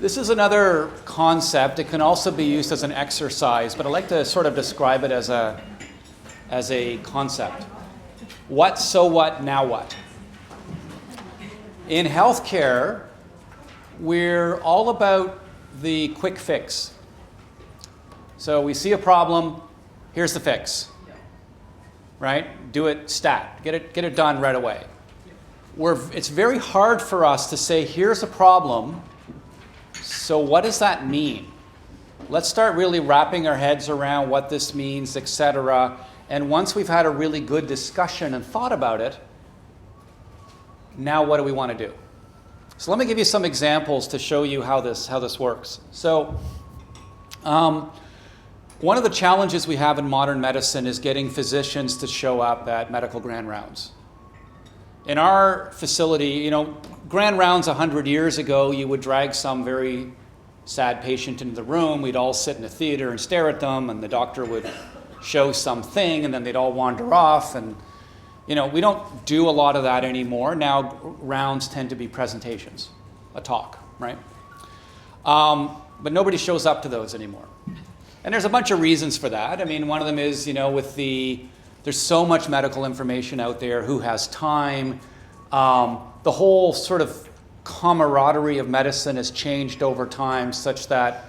This is another concept. It can also be used as an exercise, but I like to sort of describe it as a concept. What, so what, now what? In healthcare, we're all about the quick fix. So we see a problem, here's the fix. Right? Do it stat. Get it done right away. It's very hard for us to say, here's a problem, so what does that mean? Let's start really wrapping our heads around what this means, etc. And once we've had a really good discussion and thought about it, now what do we want to do? So let me give you some examples to show you how this works. So one of the challenges we have in modern medicine is getting physicians to show up at medical grand rounds. In our facility, grand rounds 100 years ago, you would drag some very sad patient into the room. We'd all sit in a theater and stare at them, and the doctor would show something, and then they'd all wander off. And we don't do a lot of that anymore. Now rounds tend to be presentations, a talk, right? But nobody shows up to those anymore. And there's a bunch of reasons for that. I mean, one of them is, there's so much medical information out there. Who has time? The whole sort of camaraderie of medicine has changed over time such that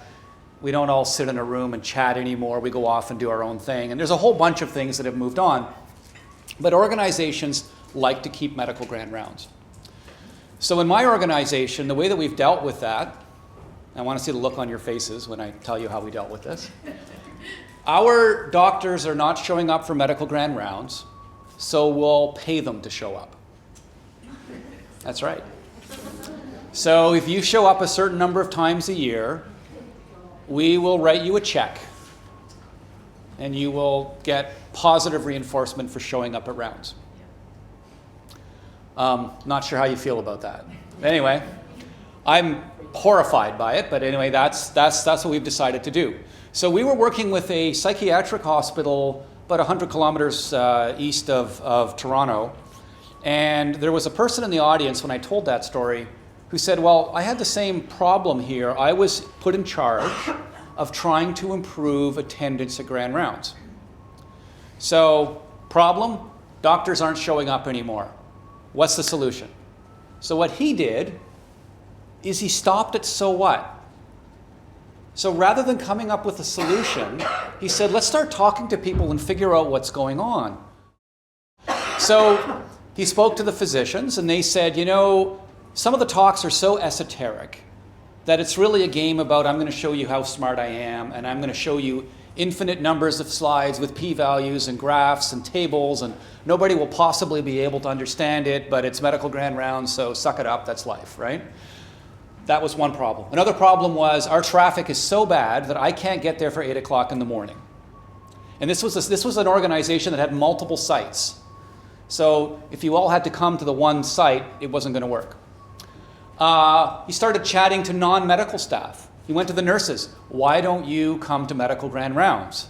we don't all sit in a room and chat anymore. We go off and do our own thing. And there's a whole bunch of things that have moved on. But organizations like to keep medical grand rounds. So in my organization, the way that we've dealt with that, I want to see the look on your faces when I tell you how we dealt with this. Our doctors are not showing up for medical grand rounds, so we'll pay them to show up. That's right. So if you show up a certain number of times a year, we will write you a check, and you will get positive reinforcement for showing up at rounds. Not sure how you feel about that. Anyway, I'm horrified by it, but anyway, that's what we've decided to do. So we were working with a psychiatric hospital about 100 kilometers east of Toronto, and there was a person in the audience when I told that story who said, well, I had the same problem here. I was put in charge of trying to improve attendance at grand rounds. So, problem, doctors aren't showing up anymore. What's the solution? So what he did is he stopped at so what? So rather than coming up with a solution, he said, let's start talking to people and figure out what's going on. So he spoke to the physicians, and they said, some of the talks are so esoteric that it's really a game about, I'm going to show you how smart I am, and I'm going to show you infinite numbers of slides with p-values and graphs and tables, and nobody will possibly be able to understand it, but it's medical grand rounds, so suck it up, that's life, right? That was one problem. Another problem was our traffic is so bad that I can't get there for 8 o'clock in the morning. And this was an organization that had multiple sites. So if you all had to come to the one site, it wasn't going to work. He started chatting to non-medical staff. He went to the nurses. Why don't you come to medical grand rounds?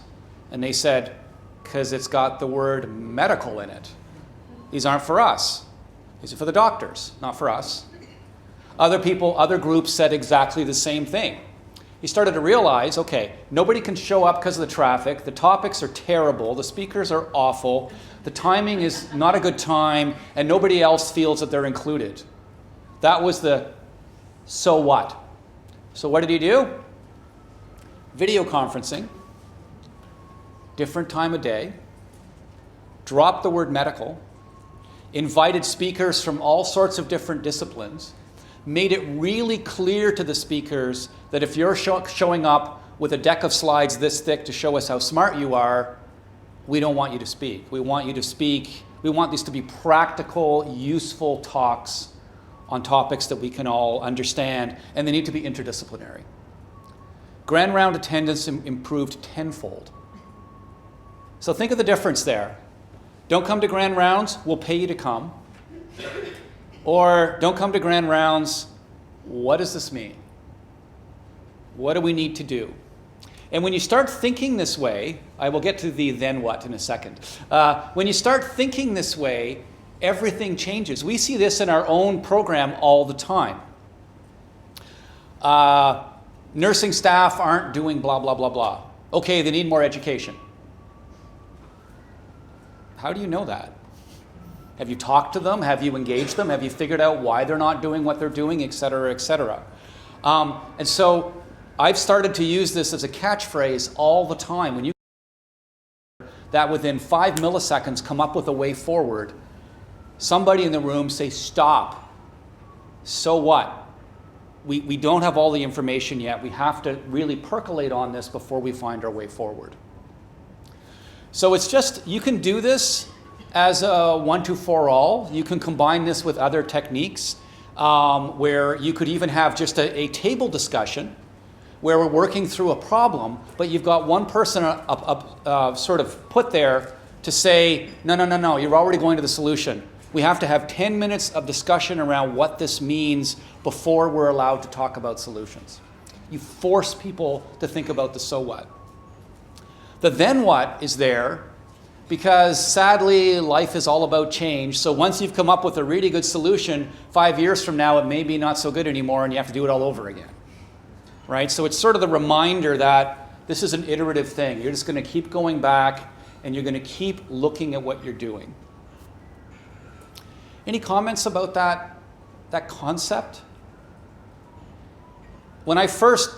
And they said, because it's got the word medical in it. These aren't for us. These are for the doctors, not for us. Other groups said exactly the same thing. He started to realize, okay, nobody can show up because of the traffic. The topics are terrible. The speakers are awful. The timing is not a good time, and nobody else feels that they're included. That was the so what. So what did he do? Video conferencing, different time of day, dropped the word medical, invited speakers from all sorts of different disciplines, made it really clear to the speakers that if you're showing up with a deck of slides this thick to show us how smart you are, we don't want you to speak. We want you to speak. We want these to be practical, useful talks on topics that we can all understand, and they need to be interdisciplinary. Grand round attendance improved tenfold. So think of the difference there. Don't come to grand rounds, we'll pay you to come. Or don't come to grand rounds, what does this mean? What do we need to do? And when you start thinking this way, I will get to the then what in a second. When you start thinking this way, everything changes. We see this in our own program all the time. Nursing staff aren't doing blah, blah, blah, blah. Okay, they need more education. How do you know that? Have you talked to them? Have you engaged them? Have you figured out why they're not doing what they're doing, et cetera, et cetera? And so I've started to use this as a catchphrase all the time. When you that within 5 milliseconds come up with a way forward, somebody in the room say, stop. So what? We don't have all the information yet. We have to really percolate on this before we find our way forward. So it's just, you can do this as a 1, 2, 4 all. You can combine this with other techniques where you could even have just a table discussion where we're working through a problem, but you've got one person sort of put there to say, no, you're already going to the solution. We have to have 10 minutes of discussion around what this means before we're allowed to talk about solutions. You force people to think about the so what. The then what is there because sadly life is all about change. So once you've come up with a really good solution, 5 years from now it may be not so good anymore and you have to do it all over again. Right? So it's sort of the reminder that this is an iterative thing. You're just going to keep going back and you're going to keep looking at what you're doing. Any comments about that concept? When I first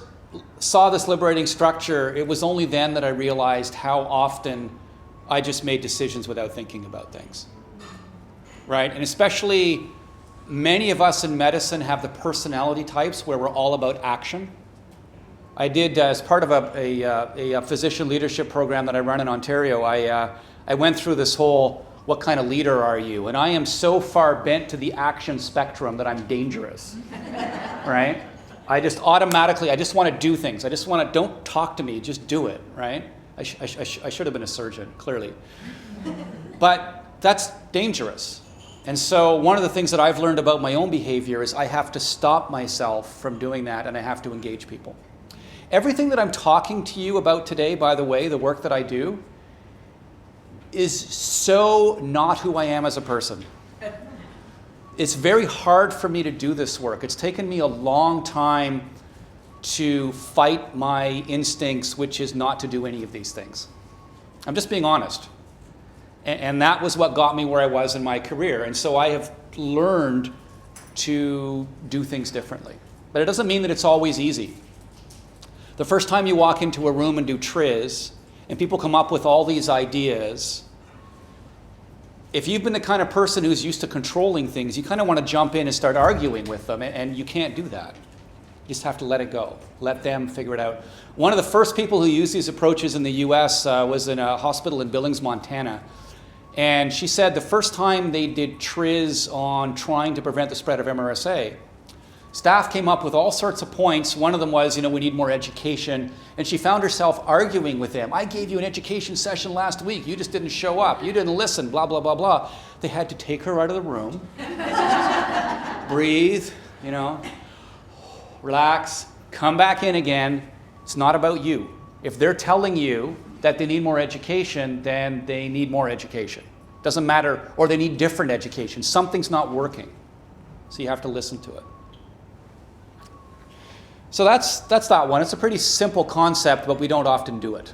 saw this liberating structure, it was only then that I realized how often I just made decisions without thinking about things. Right? And especially many of us in medicine have the personality types where we're all about action. I did, as part of a physician leadership program that I run in Ontario, I went through this whole, what kind of leader are you? And I am so far bent to the action spectrum that I'm dangerous, right? I just automatically, I just want to do things. I just want to, don't talk to me, just do it, right? I should have been a surgeon, clearly. But that's dangerous. And so one of the things that I've learned about my own behavior is I have to stop myself from doing that and I have to engage people. Everything that I'm talking to you about today, by the way, the work that I do, is so not who I am as a person. It's very hard for me to do this work. It's taken me a long time to fight my instincts, which is not to do any of these things. I'm just being honest. And that was what got me where I was in my career. And so I have learned to do things differently. But it doesn't mean that it's always easy. The first time you walk into a room and do triz, and people come up with all these ideas, if you've been the kind of person who's used to controlling things, you kind of want to jump in and start arguing with them, and you can't do that. You just have to let it go. Let them figure it out. One of the first people who used these approaches in the US was in a hospital in Billings, Montana. And she said the first time they did triz on trying to prevent the spread of MRSA, staff came up with all sorts of points. One of them was, we need more education. And she found herself arguing with them. I gave you an education session last week. You just didn't show up. You didn't listen, blah, blah, blah, blah. They had to take her out of the room, breathe, relax, come back in again. It's not about you. If they're telling you that they need more education, then they need more education. Doesn't matter, or they need different education. Something's not working. So you have to listen to it. So that's that one. It's a pretty simple concept, but we don't often do it.